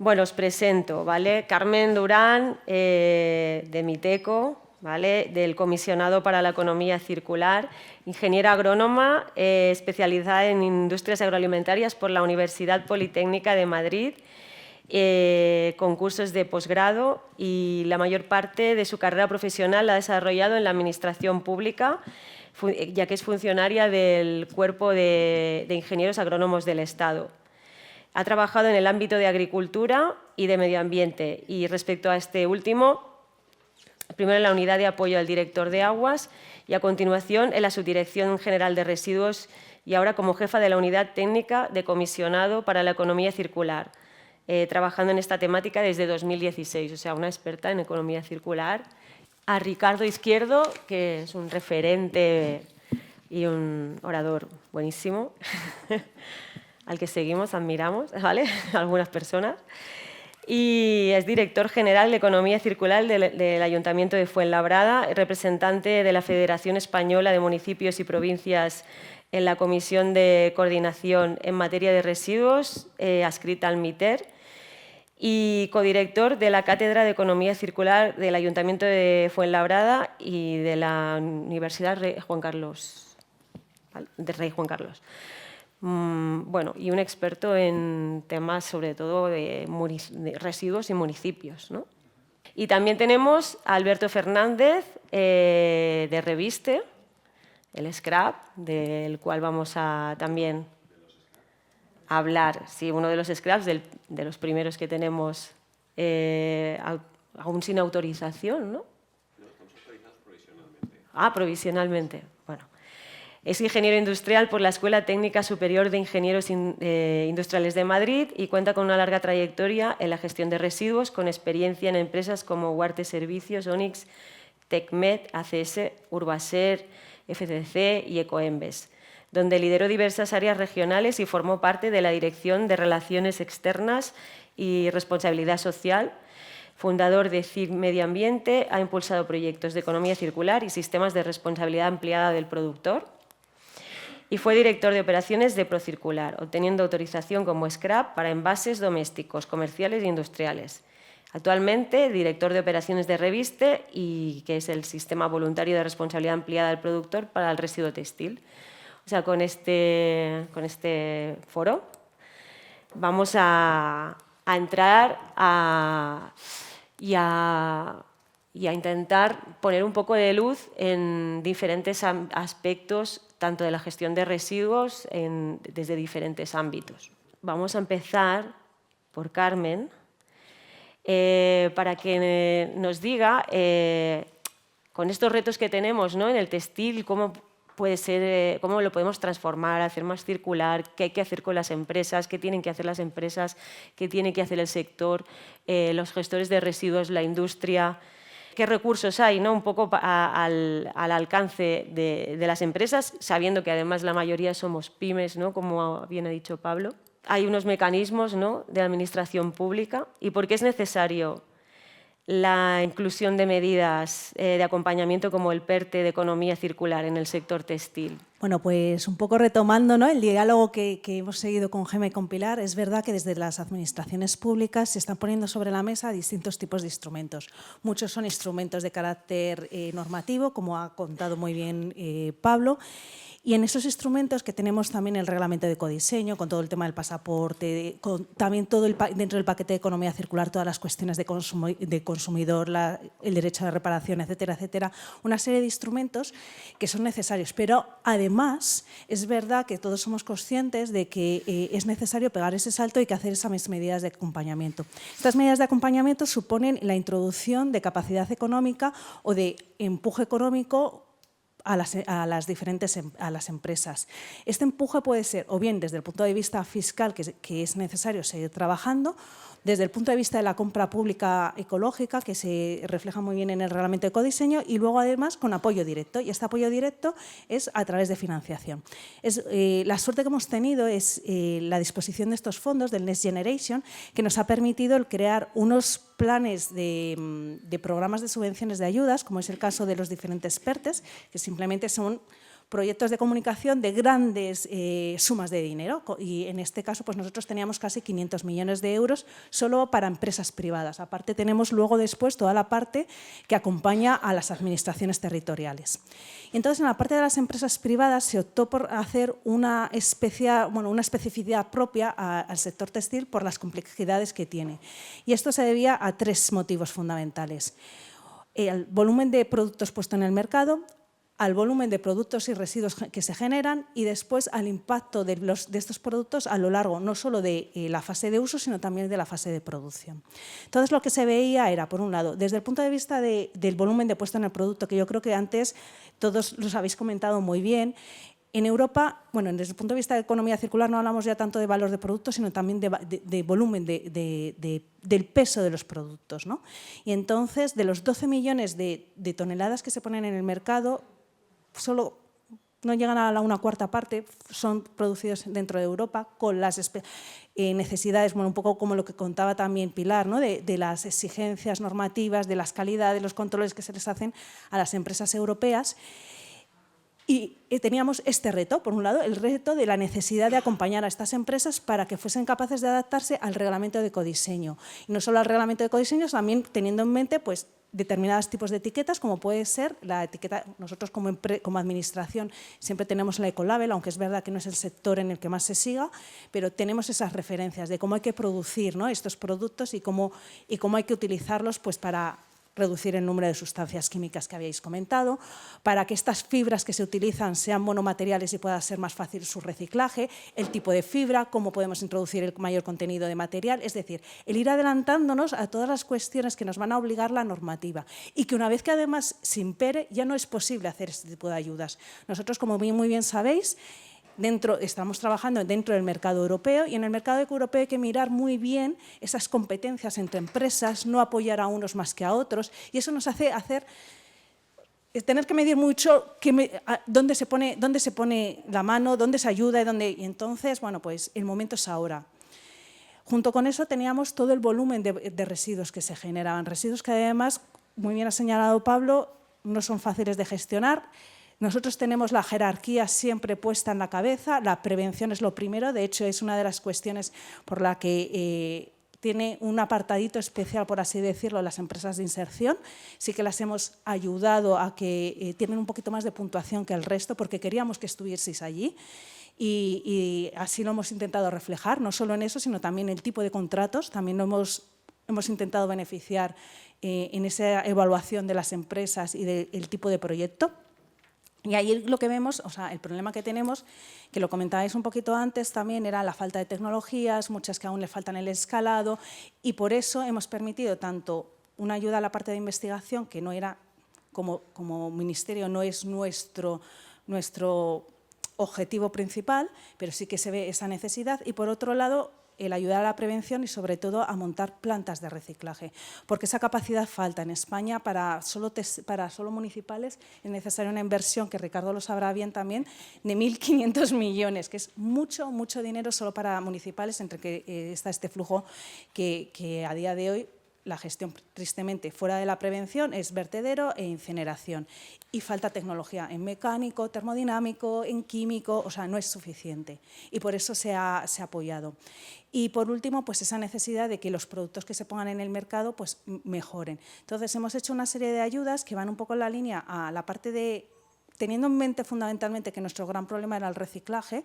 Bueno, os presento, ¿vale? Carmen Durán, de Miteco, ¿vale? Del Comisionado para la Economía Circular, ingeniera agrónoma especializada en industrias agroalimentarias por la Universidad Politécnica de Madrid, con cursos de posgrado, y la mayor parte de su carrera profesional la ha desarrollado en la administración pública, ya que es funcionaria del Cuerpo de Ingenieros Agrónomos del Estado. Ha trabajado en el ámbito de agricultura y de medio ambiente, y respecto a este último, primero en la unidad de apoyo al director de aguas y a continuación en la Subdirección General de Residuos, y ahora como jefa de la unidad técnica de Comisionado para la Economía Circular, trabajando en esta temática desde 2016, o sea, una experta en economía circular. A Ricardo Izquierdo, que es un referente y un orador buenísimo, al que seguimos, admiramos, ¿vale? Algunas personas. Y es director general de Economía Circular del Ayuntamiento de Fuenlabrada, representante de la Federación Española de Municipios y Provincias en la Comisión de Coordinación en Materia de Residuos, adscrita al MITER, y codirector de la Cátedra de Economía Circular del Ayuntamiento de Fuenlabrada y de la Universidad Rey Juan Carlos. Bueno, y un experto en temas sobre todo de residuos y municipios, ¿no? Y también tenemos a Alberto Fernández, de Reviste, el Scrap, del cual vamos a también hablar. Sí, uno de los scraps, de los primeros que tenemos aún sin autorización, ¿no? No, estamos autorizados provisionalmente. Ah, provisionalmente. Bueno. Es ingeniero industrial por la Escuela Técnica Superior de Ingenieros Industriales de Madrid y cuenta con una larga trayectoria en la gestión de residuos, con experiencia en empresas como Huarte Servicios, Onyx, Tecmet, ACS, Urbaser, FCC y Ecoembes, donde lideró diversas áreas regionales y formó parte de la Dirección de Relaciones Externas y Responsabilidad Social. Fundador de CID Medio Ambiente, ha impulsado proyectos de economía circular y sistemas de responsabilidad ampliada del productor, y fue director de operaciones de Procircular, obteniendo autorización como scrap para envases domésticos, comerciales e industriales. Actualmente, director de operaciones de Reviste, y que es el sistema voluntario de responsabilidad ampliada del productor para el residuo textil. O sea, con este foro vamos a entrar y a intentar poner un poco de luz en diferentes aspectos, tanto de la gestión de residuos desde diferentes ámbitos. Vamos a empezar por Carmen, para que nos diga, con estos retos que tenemos, ¿no?, en el textil, cómo puede ser, cómo lo podemos transformar, hacer más circular, qué hay que hacer con las empresas, qué tienen que hacer las empresas, qué tiene que hacer el sector, los gestores de residuos, la industria, qué recursos hay, ¿no?, un poco al alcance de las empresas, sabiendo que además la mayoría somos pymes, ¿no?, como bien ha dicho Pablo. Hay unos mecanismos, ¿no?, de administración pública, y por qué es necesario la inclusión de medidas de acompañamiento como el PERTE de economía circular en el sector textil. Bueno, pues un poco retomando, ¿no?, el diálogo que hemos seguido con Gemma y con Pilar, es verdad que desde las administraciones públicas se están poniendo sobre la mesa distintos tipos de instrumentos. Muchos son instrumentos de carácter normativo, como ha contado muy bien Pablo. Y en esos instrumentos que tenemos también el reglamento de ecodiseño, con todo el tema del pasaporte, también todo dentro del paquete de economía circular, todas las cuestiones de consumidor, el derecho de reparación, etcétera, etcétera, una serie de instrumentos que son necesarios. Pero además es verdad que todos somos conscientes de que es necesario pegar ese salto y que hacer esas medidas de acompañamiento. Estas medidas de acompañamiento suponen la introducción de capacidad económica o de empuje económico a las empresas. Este empuje puede ser o bien desde el punto de vista fiscal, que es necesario seguir trabajando, desde el punto de vista de la compra pública ecológica, que se refleja muy bien en el reglamento de ecodiseño, y luego además con apoyo directo. Y este apoyo directo es a través de financiación. La suerte que hemos tenido es la disposición de estos fondos del Next Generation, que nos ha permitido el crear unos planes de programas de subvenciones de ayudas, como es el caso de los diferentes PERTEs, que simplemente son proyectos de comunicación de grandes sumas de dinero. Y en este caso, pues nosotros teníamos casi 500 millones de euros solo para empresas privadas. Aparte, tenemos luego después toda la parte que acompaña a las administraciones territoriales. Entonces, en la parte de las empresas privadas se optó por hacer una especificidad propia al sector textil por las complejidades que tiene. Y esto se debía a 3 motivos fundamentales: el volumen de productos puesto en el mercado, al volumen de productos y residuos que se generan y después al impacto de estos productos a lo largo no solo de la fase de uso, sino también de la fase de producción. Entonces, lo que se veía era, por un lado, desde el punto de vista del volumen de puesto en el producto, que yo creo que antes todos los habéis comentado muy bien. En Europa, bueno, desde el punto de vista de economía circular no hablamos ya tanto de valor de producto, sino también de volumen, del peso de los productos, ¿no? Y entonces, de los 12 millones de toneladas que se ponen en el mercado, solo no llegan a una cuarta parte, son producidos dentro de Europa con las necesidades, bueno, un poco como lo que contaba también Pilar, ¿no? de las exigencias normativas, de las calidades, los controles que se les hacen a las empresas europeas. Y teníamos este reto, por un lado, el reto de la necesidad de acompañar a estas empresas para que fuesen capaces de adaptarse al reglamento de ecodiseño. Y no solo al reglamento de ecodiseño, también teniendo en mente pues, determinados tipos de etiquetas, como puede ser la etiqueta, nosotros como administración siempre tenemos la Ecolabel, aunque es verdad que no es el sector en el que más se siga, pero tenemos esas referencias de cómo hay que producir, ¿no? estos productos y cómo hay que utilizarlos pues, para reducir el número de sustancias químicas que habíais comentado, para que estas fibras que se utilizan sean monomateriales y pueda ser más fácil su reciclaje, el tipo de fibra, cómo podemos introducir el mayor contenido de material, es decir, el ir adelantándonos a todas las cuestiones que nos van a obligar la normativa y que una vez que además se impere ya no es posible hacer este tipo de ayudas. Nosotros, como muy bien sabéis, estamos trabajando dentro del mercado europeo y en el mercado europeo hay que mirar muy bien esas competencias entre empresas, no apoyar a unos más que a otros y eso nos hace tener que medir mucho dónde se pone la mano, dónde se ayuda y entonces, bueno, pues el momento es ahora. Junto con eso teníamos todo el volumen de residuos que se generaban, residuos que además, muy bien ha señalado Pablo, no son fáciles de gestionar. Nosotros tenemos la jerarquía siempre puesta en la cabeza, la prevención es lo primero, de hecho es una de las cuestiones por la que tiene un apartadito especial, por así decirlo, las empresas de inserción. Sí que las hemos ayudado a que tienen un poquito más de puntuación que el resto porque queríamos que estuvieseis allí y así lo hemos intentado reflejar, no solo en eso, sino también en el tipo de contratos, también lo hemos intentado beneficiar en esa evaluación de las empresas y del tipo de proyecto. Y ahí lo que vemos, o sea, el problema que tenemos, que lo comentabais un poquito antes también, era la falta de tecnologías, muchas que aún le faltan el escalado, y por eso hemos permitido tanto una ayuda a la parte de investigación, que no era, como ministerio, no es nuestro objetivo principal, pero sí que se ve esa necesidad, y por otro lado, el ayudar a la prevención y sobre todo a montar plantas de reciclaje, porque esa capacidad falta. En España para solo municipales es necesaria una inversión, que Ricardo lo sabrá bien también, de 1.500 millones, que es mucho dinero solo para municipales, entre que está este flujo que a día de hoy la gestión, tristemente, fuera de la prevención es vertedero e incineración. Y falta tecnología en mecánico, termodinámico, en químico, o sea, no es suficiente. Y por eso se ha apoyado. Y por último, pues esa necesidad de que los productos que se pongan en el mercado pues mejoren. Entonces, hemos hecho una serie de ayudas que van un poco en la línea a la parte de, teniendo en mente fundamentalmente que nuestro gran problema era el reciclaje,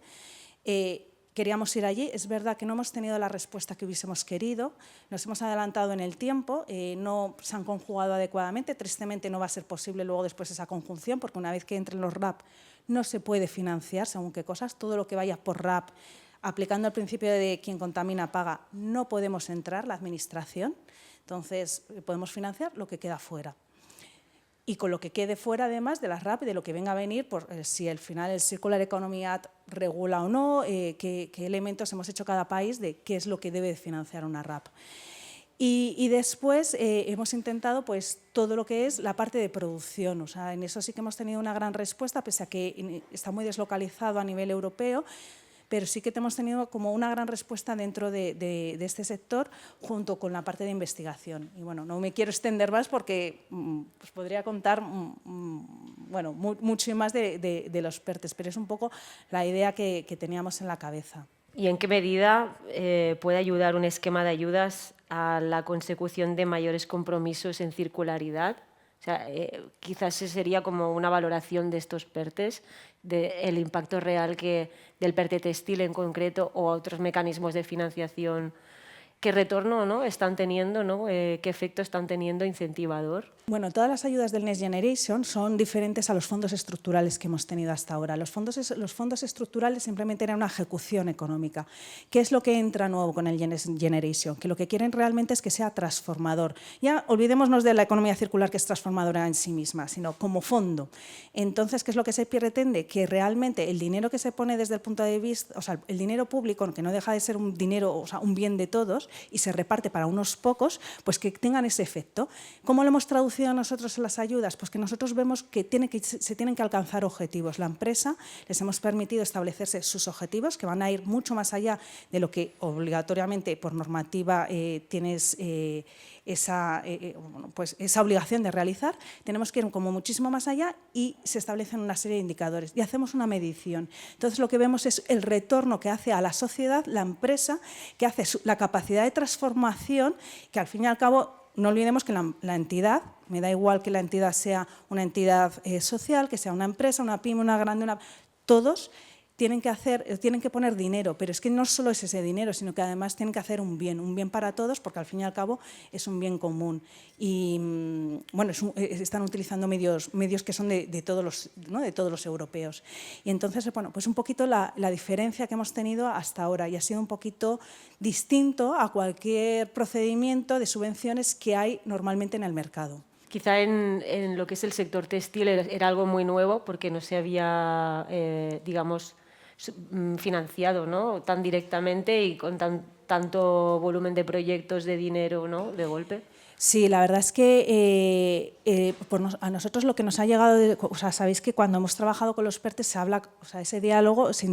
queríamos ir allí. Es verdad que no hemos tenido la respuesta que hubiésemos querido, nos hemos adelantado en el tiempo, no se han conjugado adecuadamente, tristemente no va a ser posible luego después esa conjunción, porque una vez que entren los RAP no se puede financiar según qué cosas, todo lo que vaya por RAP, aplicando el principio de quien contamina paga, no podemos entrar, la administración, entonces podemos financiar lo que queda fuera. Y con lo que quede fuera, además, de las RAP, de lo que venga a venir, por si al final el Circular Economy Act regula o no, qué elementos hemos hecho cada país de qué es lo que debe financiar una RAP. Y después hemos intentado pues, todo lo que es la parte de producción. O sea, en eso sí que hemos tenido una gran respuesta, pese a que está muy deslocalizado a nivel europeo, pero sí que hemos tenido como una gran respuesta dentro de este sector junto con la parte de investigación. Y bueno, no me quiero extender más porque pues podría contar bueno, mucho más de los PERTES, pero es un poco la idea que teníamos en la cabeza. ¿Y en qué medida puede ayudar un esquema de ayudas a la consecución de mayores compromisos en circularidad? O sea, quizás esa sería como una valoración de estos PERTES, del impacto real del PERTE textil en concreto o otros mecanismos de financiación. ¿Qué retorno, ¿no?, están teniendo, ¿no? ¿Qué efecto están teniendo incentivador? Bueno, todas las ayudas del Next Generation son diferentes a los fondos estructurales que hemos tenido hasta ahora. Los fondos estructurales simplemente eran una ejecución económica. ¿Qué es lo que entra nuevo con el Next Generation? Que lo que quieren realmente es que sea transformador. Ya olvidémonos de la economía circular, que es transformadora en sí misma, sino como fondo. Entonces, ¿qué es lo que se pretende? Que realmente el dinero que se pone desde el punto de vista, o sea, el dinero público, que no deja de ser un dinero, o sea, un bien de todos y se reparte para unos pocos, pues que tengan ese efecto. ¿Cómo lo hemos traducido a nosotros en las ayudas? Pues que nosotros vemos que se tienen que alcanzar objetivos. La empresa les hemos permitido establecerse sus objetivos, que van a ir mucho más allá de lo que obligatoriamente por normativa tienes pues esa obligación de realizar. Tenemos que ir como muchísimo más allá y se establecen una serie de indicadores y hacemos una medición. Entonces, lo que vemos es el retorno que hace a la sociedad la empresa, que hace la capacidad de transformación, que al fin y al cabo no olvidemos que la entidad, me da igual que la entidad sea una entidad social, que sea una empresa, una pyme, una grande, todos tienen que poner dinero, pero es que no solo es ese dinero, sino que además tienen que hacer un bien para todos, porque al fin y al cabo es un bien común. Y bueno, están utilizando medios que son de todos los, ¿no?, de todos los europeos. Y entonces, bueno, pues un poquito la diferencia que hemos tenido hasta ahora, y ha sido un poquito distinto a cualquier procedimiento de subvenciones que hay normalmente en el mercado. Quizá en lo que es el sector textil era algo muy nuevo porque no se había, digamos, financiado, ¿no?, tan directamente y con tanto volumen de proyectos de dinero, ¿no?, de golpe. Sí, la verdad es que a nosotros lo que nos ha llegado, o sea, sabéis que cuando hemos trabajado con los PERTES se habla, o sea, ese diálogo se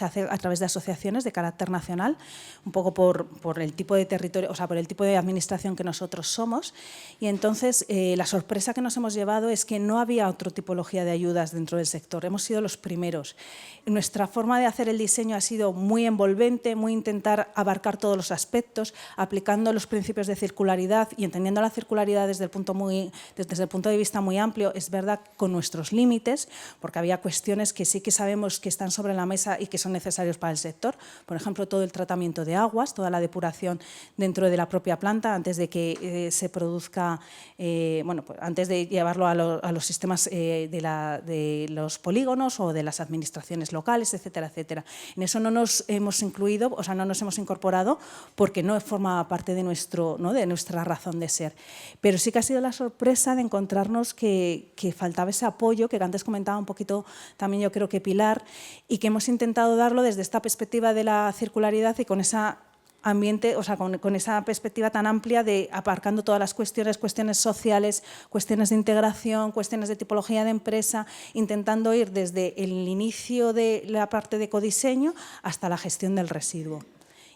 hace a través de asociaciones de carácter nacional, un poco por el tipo de territorio, o sea, por el tipo de administración que nosotros somos, y entonces la sorpresa que nos hemos llevado es que no había otra tipología de ayudas dentro del sector, hemos sido los primeros. Nuestra forma de hacer el diseño ha sido muy envolvente, muy intentar abarcar todos los aspectos, aplicando los principios de circularidad y entendiendo la circularidad desde el punto de vista muy amplio, es verdad, con nuestros límites, porque había cuestiones que sí que sabemos que están sobre la mesa y que son necesarios para el sector. Por ejemplo, todo el tratamiento de aguas, toda la depuración dentro de la propia planta antes de que se produzca, bueno, pues antes de llevarlo a los sistemas de los polígonos o de las administraciones locales, etcétera, etcétera. En eso no nos hemos incluido, o sea, no nos hemos incorporado porque no formaba parte de nuestra razón de ser. Pero sí que ha sido la sorpresa de encontrarnos que faltaba ese apoyo, que antes comentaba un poquito también yo creo que Pilar, y que hemos intentado darlo desde esta perspectiva de la circularidad y con esa ambiente, o sea, con esa perspectiva tan amplia de aparcando todas las cuestiones sociales, cuestiones de integración, cuestiones de tipología de empresa, intentando ir desde el inicio de la parte de ecodiseño hasta la gestión del residuo.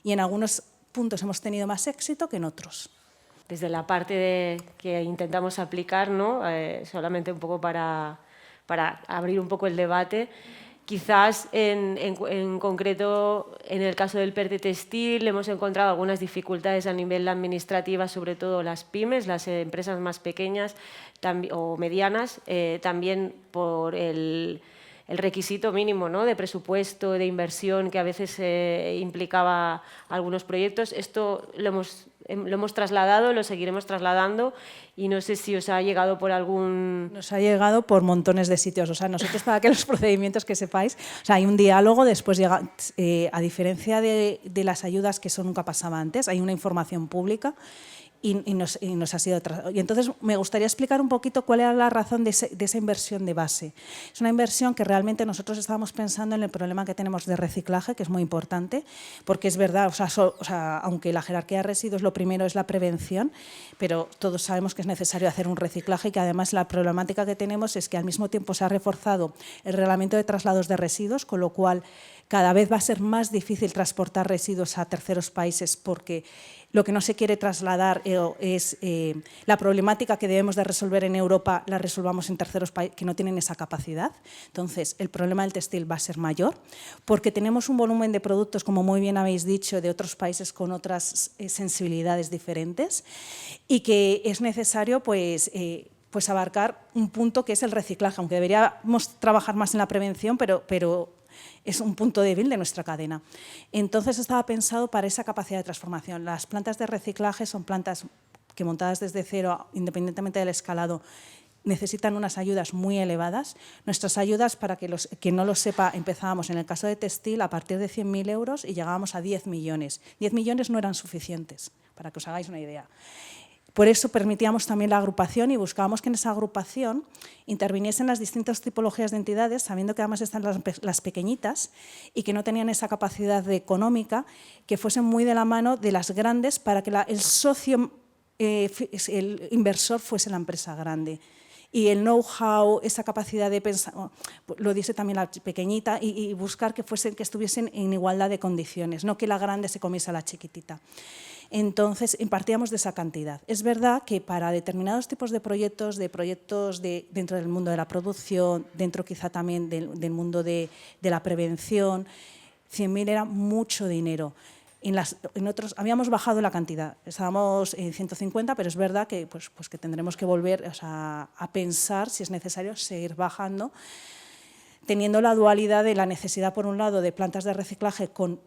Y en algunos puntos hemos tenido más éxito que en otros. Desde la parte que intentamos aplicar, ¿no?, solamente un poco para abrir un poco el debate, quizás en concreto en el caso del PERTE textil hemos encontrado algunas dificultades a nivel administrativa, sobre todo las pymes, las empresas más pequeñas o medianas, también por el requisito mínimo, ¿no?, de presupuesto, de inversión que a veces implicaba algunos proyectos. Esto lo hemos trasladado, lo seguiremos trasladando y no sé si os ha llegado por algún... Nos ha llegado por montones de sitios. O sea, nosotros para que los procedimientos que sepáis, o sea, hay un diálogo, después llega, a diferencia de las ayudas que eso nunca pasaba antes, hay una información pública y nos ha sido y entonces me gustaría explicar un poquito cuál era la razón de esa inversión de base. Es una inversión que realmente nosotros estábamos pensando en el problema que tenemos de reciclaje, que es muy importante, porque es verdad, aunque la jerarquía de residuos lo primero es la prevención, pero todos sabemos que es necesario hacer un reciclaje y que además la problemática que tenemos es que al mismo tiempo se ha reforzado el reglamento de traslados de residuos, con lo cual cada vez va a ser más difícil transportar residuos a terceros países porque lo que no se quiere trasladar es la problemática que debemos de resolver en Europa, la resolvamos en terceros países que no tienen esa capacidad. Entonces, el problema del textil va a ser mayor porque tenemos un volumen de productos, como muy bien habéis dicho, de otros países con otras sensibilidades diferentes y que es necesario pues abarcar un punto que es el reciclaje, aunque deberíamos trabajar más en la prevención, pero es un punto débil de nuestra cadena. Entonces estaba pensado para esa capacidad de transformación. Las plantas de reciclaje son plantas que montadas desde cero, independientemente del escalado, necesitan unas ayudas muy elevadas. Nuestras ayudas, para que quien no lo sepa, empezábamos en el caso de textil a partir de 100.000 euros y llegábamos a 10 millones. 10 millones no eran suficientes, para que os hagáis una idea. Por eso permitíamos también la agrupación y buscábamos que en esa agrupación interviniesen las distintas tipologías de entidades, sabiendo que además están las pequeñitas y que no tenían esa capacidad económica, que fuesen muy de la mano de las grandes para que el socio, el inversor fuese la empresa grande. Y el know-how, esa capacidad de pensar, lo dice también la pequeñita, y buscar que estuviesen en igualdad de condiciones, no que la grande se comiese a la chiquitita. Entonces, impartíamos de esa cantidad. Es verdad que para determinados tipos de proyectos dentro del mundo de la producción, dentro quizá también del mundo de la prevención, 100.000 era mucho dinero. En otros habíamos bajado la cantidad, estábamos en 150, pero es verdad que, pues que tendremos que volver a pensar si es necesario seguir bajando, teniendo la dualidad de la necesidad, por un lado, de plantas de reciclaje con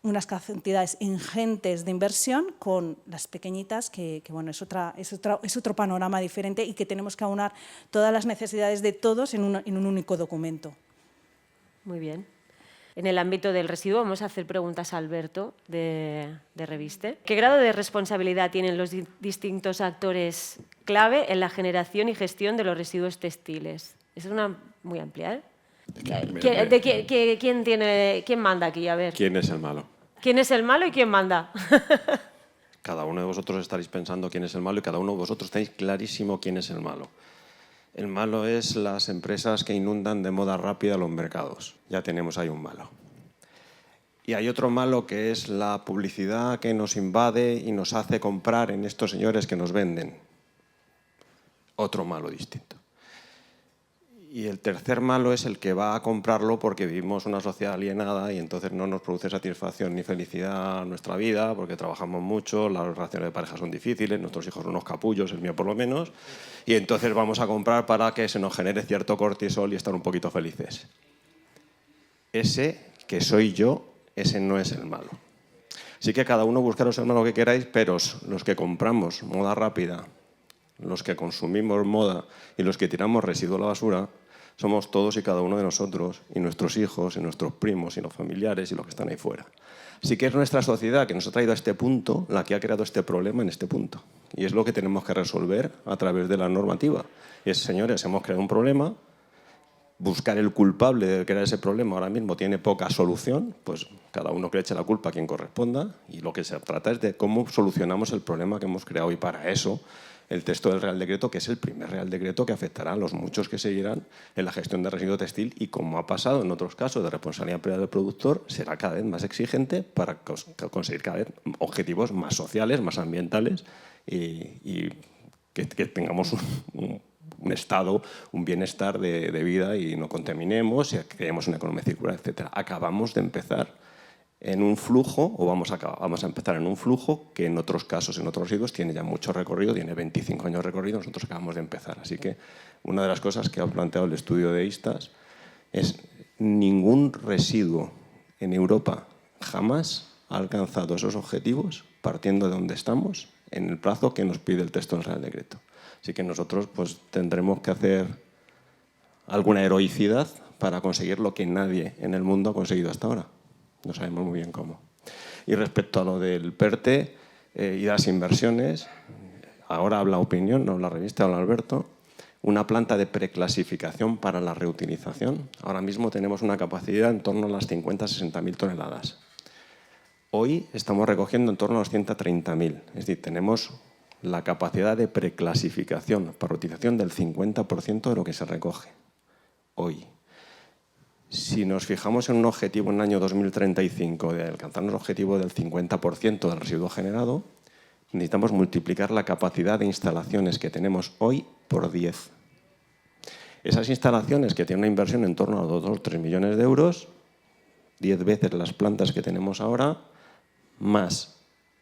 unas cantidades ingentes de inversión, con las pequeñitas, que bueno, es otro panorama diferente y que tenemos que aunar todas las necesidades de todos en un único documento. Muy bien. En el ámbito del residuo vamos a hacer preguntas a Alberto de Reviste. ¿Qué grado de responsabilidad tienen los distintos actores clave en la generación y gestión de los residuos textiles? Es una muy amplia, ¿eh? ¿Quién manda aquí? A ver. ¿Quién es el malo? ¿Quién es el malo y quién manda? Cada uno de vosotros estaréis pensando quién es el malo y cada uno de vosotros tenéis clarísimo quién es el malo. El malo es las empresas que inundan de moda rápida los mercados. Ya tenemos ahí un malo. Y hay otro malo que es la publicidad que nos invade y nos hace comprar en estos señores que nos venden. Otro malo distinto. Y el tercer malo es el que va a comprarlo porque vivimos una sociedad alienada y entonces no nos produce satisfacción ni felicidad en nuestra vida porque trabajamos mucho, las relaciones de pareja son difíciles, nuestros hijos son unos capullos, el mío por lo menos, y entonces vamos a comprar para que se nos genere cierto cortisol y estar un poquito felices. Ese que soy yo, ese no es el malo. Así que cada uno buscaros el malo que queráis, pero los que compramos moda rápida, los que consumimos moda y los que tiramos residuo a la basura, somos todos y cada uno de nosotros, y nuestros hijos, y nuestros primos, y los familiares, y los que están ahí fuera. Así que es nuestra sociedad que nos ha traído a este punto la que ha creado este problema en este punto. Y es lo que tenemos que resolver a través de la normativa. Y es, señores, hemos creado un problema, buscar el culpable de crear ese problema ahora mismo tiene poca solución, pues cada uno que le eche la culpa a quien corresponda, y lo que se trata es de cómo solucionamos el problema que hemos creado, y para eso el texto del Real Decreto, que es el primer Real Decreto que afectará a los muchos que seguirán en la gestión de residuo textil y, como ha pasado en otros casos de responsabilidad privada del productor, será cada vez más exigente para conseguir cada vez objetivos más sociales, más ambientales y que tengamos un estado, un bienestar de vida y no contaminemos y creemos una economía circular, etc. Acabamos de empezar en un flujo, o vamos a empezar en un flujo que en otros casos, en otros residuos, tiene ya mucho recorrido, tiene 25 años de recorrido, nosotros acabamos de empezar. Así que una de las cosas que ha planteado el estudio de ISTAS es ningún residuo en Europa jamás ha alcanzado esos objetivos partiendo de donde estamos en el plazo que nos pide el texto del Real Decreto. Así que nosotros pues, tendremos que hacer alguna heroicidad para conseguir lo que nadie en el mundo ha conseguido hasta ahora. No sabemos muy bien cómo. Y respecto a lo del PERTE, y de las inversiones, ahora habla Opinión, no la revista, habla Alberto, una planta de preclasificación para la reutilización. Ahora mismo tenemos una capacidad en torno a las 50.000-60.000 toneladas. Hoy estamos recogiendo en torno a los 130.000. Es decir, tenemos la capacidad de preclasificación para utilización del 50% de lo que se recoge hoy. Si nos fijamos en un objetivo en el año 2035 de alcanzar un objetivo del 50% del residuo generado, necesitamos multiplicar la capacidad de instalaciones que tenemos hoy por 10. Esas instalaciones que tienen una inversión en torno a 2 o 3 millones de euros, 10 veces las plantas que tenemos ahora, más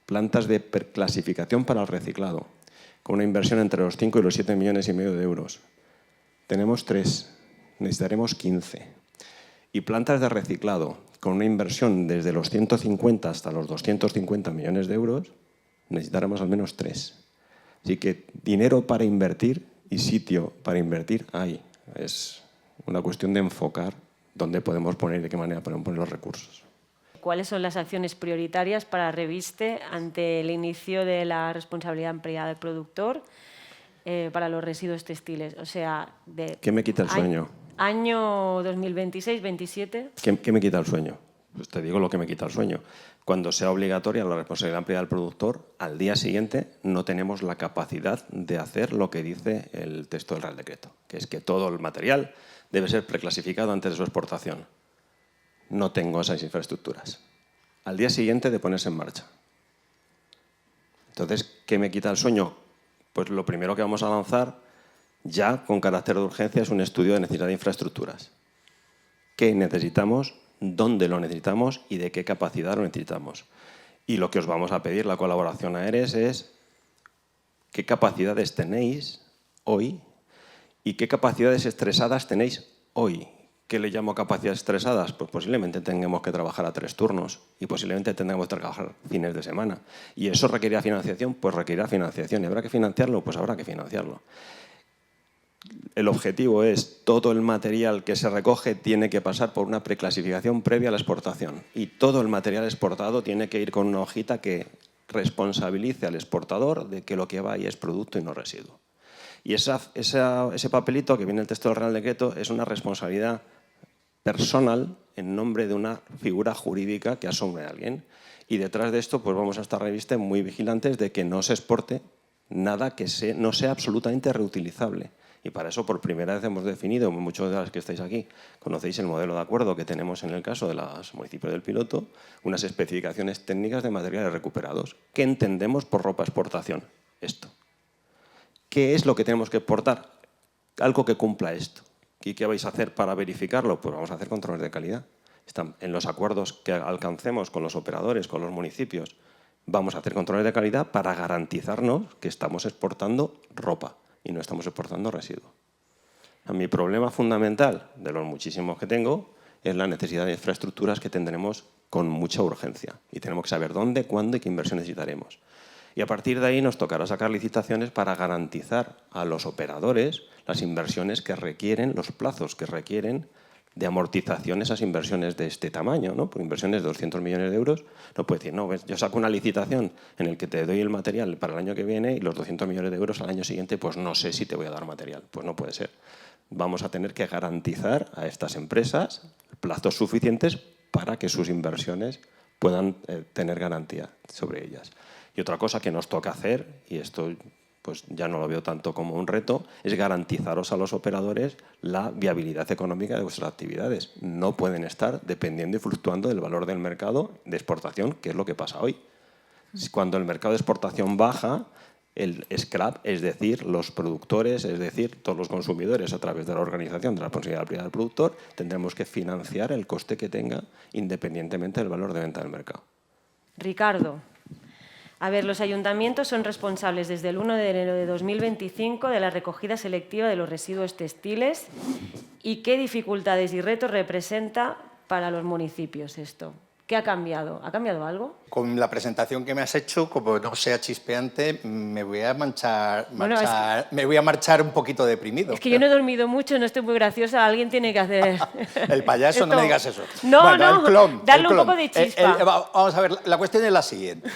plantas de clasificación para el reciclado, con una inversión entre los 5 y los 7,5 millones de euros. Tenemos 3, necesitaremos 15. Y plantas de reciclado, con una inversión desde los 150 hasta los 250 millones de euros, necesitaremos al menos 3. Así que dinero para invertir y sitio para invertir hay. Es una cuestión de enfocar dónde podemos poner y de qué manera podemos poner los recursos. ¿Cuáles son las acciones prioritarias para Reviste ante el inicio de la responsabilidad ampliada del productor para los residuos textiles? O sea, ¿qué me quita el sueño? Año 2026-27. ¿Qué me quita el sueño? Pues te digo lo que me quita el sueño. Cuando sea obligatoria la responsabilidad ampliada del productor, al día siguiente no tenemos la capacidad de hacer lo que dice el texto del Real Decreto, que es que todo el material debe ser preclasificado antes de su exportación. No tengo esas infraestructuras. Al día siguiente de ponerse en marcha. Entonces, ¿qué me quita el sueño? Pues lo primero que vamos a lanzar ya con carácter de urgencia es un estudio de necesidad de infraestructuras. ¿Qué necesitamos? ¿Dónde lo necesitamos? ¿Y de qué capacidad lo necesitamos? Y lo que os vamos a pedir, la colaboración a ERES, es qué capacidades tenéis hoy y qué capacidades estresadas tenéis hoy. ¿Qué le llamo capacidades estresadas? Pues posiblemente tengamos que trabajar a 3 turnos y posiblemente tengamos que trabajar fines de semana. ¿Y eso requerirá financiación? Pues requerirá financiación. ¿Y habrá que financiarlo? Pues habrá que financiarlo. El objetivo es todo el material que se recoge tiene que pasar por una preclasificación previa a la exportación y todo el material exportado tiene que ir con una hojita que responsabilice al exportador de que lo que va ahí es producto y no residuo. Y ese papelito que viene en el texto del Real Decreto es una responsabilidad personal en nombre de una figura jurídica que asume a alguien. Y detrás de esto pues vamos a estar Reviste muy vigilantes de que no se exporte nada que no sea absolutamente reutilizable. Y para eso, por primera vez, hemos definido, muchos de los que estáis aquí, conocéis el modelo de acuerdo que tenemos en el caso de los municipios del piloto, unas especificaciones técnicas de materiales recuperados. ¿Qué entendemos por ropa exportación? Esto. ¿Qué es lo que tenemos que exportar? Algo que cumpla esto. ¿Y qué vais a hacer para verificarlo? Pues vamos a hacer controles de calidad. Están en los acuerdos que alcancemos con los operadores, con los municipios. Vamos a hacer controles de calidad para garantizarnos que estamos exportando ropa y no estamos exportando residuos. Mi problema fundamental, de los muchísimos que tengo, es la necesidad de infraestructuras que tendremos con mucha urgencia. Y tenemos que saber dónde, cuándo y qué inversión necesitaremos. Y a partir de ahí nos tocará sacar licitaciones para garantizar a los operadores las inversiones que requieren, los plazos que requieren de amortización esas inversiones de este tamaño, ¿no? Por inversiones de 200 millones de euros, no puede decir, no, yo saco una licitación en el que te doy el material para el año que viene y los 200 millones de euros al año siguiente, pues no sé si te voy a dar material. Pues no puede ser. Vamos a tener que garantizar a estas empresas plazos suficientes para que sus inversiones puedan tener garantía sobre ellas. Y otra cosa que nos toca hacer, y esto pues ya no lo veo tanto como un reto, es garantizaros a los operadores la viabilidad económica de vuestras actividades. No pueden estar dependiendo y fluctuando del valor del mercado de exportación, que es lo que pasa hoy. Cuando el mercado de exportación baja, el scrap, es decir, los productores, es decir, todos los consumidores a través de la organización de la responsabilidad privada del productor, tendremos que financiar el coste que tenga independientemente del valor de venta del mercado. Ricardo. A ver, los ayuntamientos son responsables desde el 1 de enero de 2025 de la recogida selectiva de los residuos textiles. ¿Y qué dificultades y retos representa para los municipios esto? ¿Qué ha cambiado? ¿Ha cambiado algo? Con la presentación que me has hecho, como no sea chispeante, me voy a me voy a marchar un poquito deprimido. Es que yo no he dormido mucho, no estoy muy graciosa, alguien tiene que hacer... El payaso, no me digas eso. No, bueno, no, darle un poco de chispa. Vamos a ver, la cuestión es la siguiente.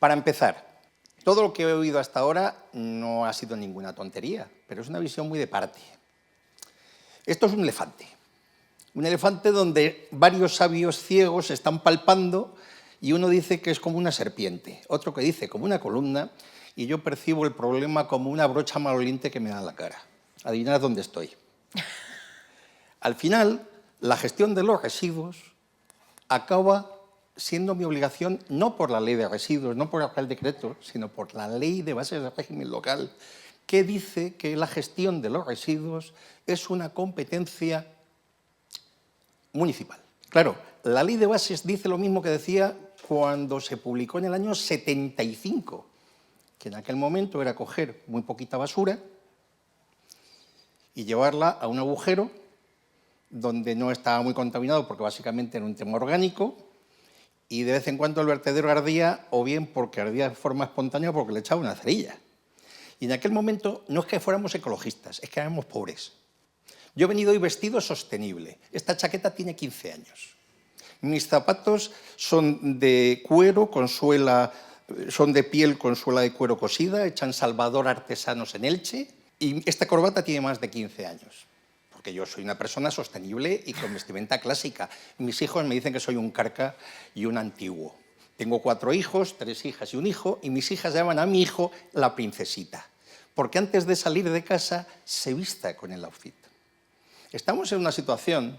Para empezar, todo lo que he oído hasta ahora no ha sido ninguna tontería, pero es una visión muy de parte. Esto es un elefante donde varios sabios ciegos están palpando y uno dice que es como una serpiente, otro que dice como una columna, y yo percibo el problema como una brocha maloliente que me da en la cara. Adivinad dónde estoy. Al final, la gestión de los residuos acaba siendo mi obligación no por la ley de residuos, no por el Real Decreto, sino por la ley de bases de régimen local, que dice que la gestión de los residuos es una competencia municipal. Claro, la ley de bases dice lo mismo que decía cuando se publicó en el año 75, que en aquel momento era coger muy poquita basura y llevarla a un agujero donde no estaba muy contaminado porque básicamente era un tema orgánico, y de vez en cuando el vertedero ardía, o bien porque ardía de forma espontánea o porque le echaba una cerilla. Y en aquel momento no es que fuéramos ecologistas, es que éramos pobres. Yo he venido hoy vestido sostenible. Esta chaqueta tiene 15 años. Mis zapatos son de cuero con suela, son de piel con suela de cuero cosida, hecha en Salvador Artesanos en Elche, y esta corbata tiene más de 15 años. Porque yo soy una persona sostenible y con vestimenta clásica. Mis hijos me dicen que soy un carca y un antiguo. Tengo 4 hijos, 3 hijas y un hijo, y mis hijas llaman a mi hijo la princesita, porque antes de salir de casa se vista con el outfit. Estamos en una situación